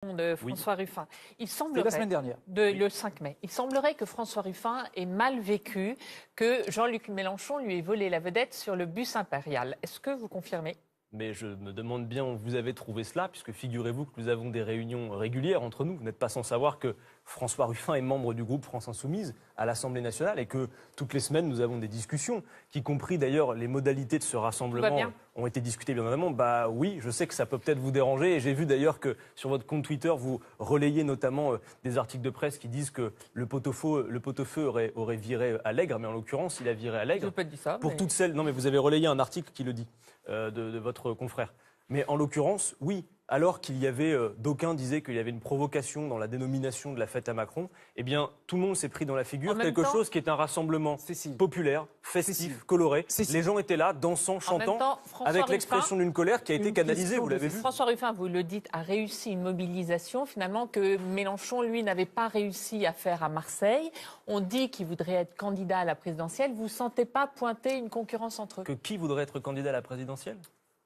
De François Ruffin. Il semblerait, la semaine dernière. Le 5 mai. Il semblerait que François Ruffin ait mal vécu que Jean-Luc Mélenchon lui ait volé la vedette sur le bus impérial. Est-ce que vous confirmez ? Mais je me demande bien où vous avez trouvé cela, puisque figurez-vous que nous avons des réunions régulières entre nous. Vous n'êtes pas sans savoir que François Ruffin est membre du groupe France Insoumise à l'Assemblée nationale et que toutes les semaines, nous avons des discussions, y compris d'ailleurs les modalités de ce rassemblement ont été discutées bien évidemment. Bah oui, je sais que ça peut peut-être vous déranger et j'ai vu d'ailleurs que sur votre compte Twitter, vous relayez notamment des articles de presse qui disent que le pot-au-feu aurait viré Allègre, mais en l'occurrence, il a viré Allègre. Je ne peux pas dire ça. Pour toutes celles... Non, mais vous avez relayé un article qui le dit. De votre confrère. Mais en l'occurrence, oui, alors qu'il y avait, d'aucuns disaient qu'il y avait une provocation dans la dénomination de la fête à Macron, eh bien, tout le monde s'est pris dans la figure quelque chose qui est un rassemblement populaire, festif, coloré. Les gens étaient là, dansant, chantant, avec l'expression d'une colère qui a été canalisée, vous l'avez vu. François Ruffin, vous le dites, a réussi une mobilisation, finalement, que Mélenchon, lui, n'avait pas réussi à faire à Marseille. On dit qu'il voudrait être candidat à la présidentielle. Vous ne sentez pas pointer une concurrence entre eux? Que qui voudrait être candidat à la présidentielle?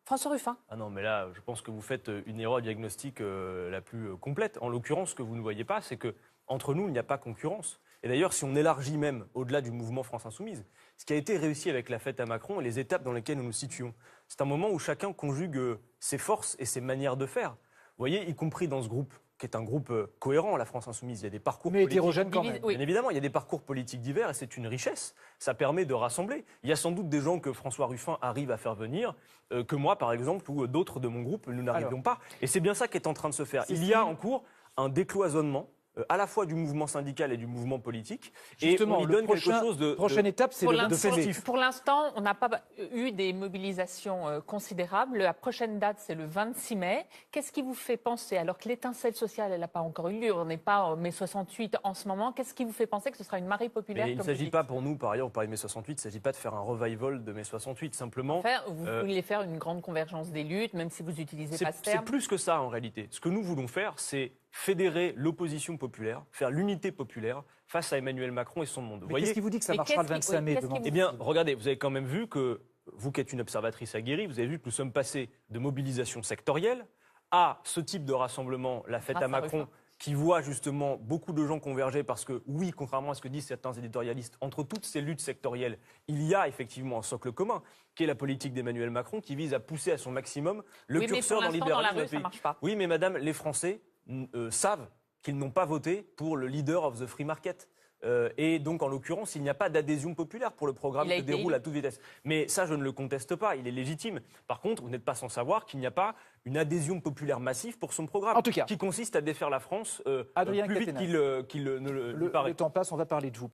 François Ruffin. Ah non, mais là, je pense que vous faites une erreur diagnostique la plus complète. En l'occurrence, ce que vous ne voyez pas, c'est qu'entre nous, il n'y a pas concurrence. Et d'ailleurs, si on élargit même au-delà du mouvement France Insoumise, ce qui a été réussi avec la fête à Macron et les étapes dans lesquelles nous nous situons, c'est un moment où chacun conjugue ses forces et ses manières de faire. Vous voyez, y compris dans ce groupe, qui est un groupe cohérent, la France Insoumise. Il y a des parcours politiques hétérogènes quand même. Bien évidemment, il y a des parcours politiques divers et c'est une richesse. Ça permet de rassembler. Il y a sans doute des gens que François Ruffin arrive à faire venir, que moi, par exemple, ou d'autres de mon groupe, nous n'arrivions pas. Et c'est bien ça qui est en train de se faire. Il y a en cours un décloisonnement à la fois du mouvement syndical et du mouvement politique. Justement, et on lui donne quelque chose de prochaine étape, c'est le festif. Pour l'instant, on n'a pas eu des mobilisations considérables. La prochaine date, c'est le 26 mai. Qu'est-ce qui vous fait penser, alors que l'étincelle sociale, elle n'a pas encore eu lieu, on n'est pas en mai 68 en ce moment, qu'est-ce qui vous fait penser que ce sera une marée populaire? Il ne s'agit pas pour nous, par ailleurs, vous parlez de mai 68, il ne s'agit pas de faire un revival de mai 68, simplement... Enfin, vous voulez faire une grande convergence des luttes, même si vous n'utilisez pas ce terme? C'est plus que ça, en réalité. Ce que nous voulons faire, c'est fédérer l'opposition populaire, faire l'unité populaire face à Emmanuel Macron et son monde. Mais qu'est-ce qui vous dit que ça marchera le 25 mai devant vous? Eh bien, regardez, vous avez quand même vu que, vous qui êtes une observatrice aguerrie, vous avez vu que nous sommes passés de mobilisation sectorielle à ce type de rassemblement, la fête à Macron, qui voit justement beaucoup de gens converger parce que, oui, contrairement à ce que disent certains éditorialistes, entre toutes ces luttes sectorielles, il y a effectivement un socle commun, qui est la politique d'Emmanuel Macron, qui vise à pousser à son maximum le curseur dans le libéralisme. Dans la rue, ça marche pas. Oui, mais madame, les Français savent qu'ils n'ont pas voté pour le leader of the free market. Et donc, en l'occurrence, il n'y a pas d'adhésion populaire pour le programme qui déroule à toute vitesse. Mais ça, je ne le conteste pas, il est légitime. Par contre, vous n'êtes pas sans savoir qu'il n'y a pas une adhésion populaire massive pour son programme, en tout cas, qui consiste à défaire la France Adrien plus vite qu'il ne le paraît. Le temps passe, on va parler de vous.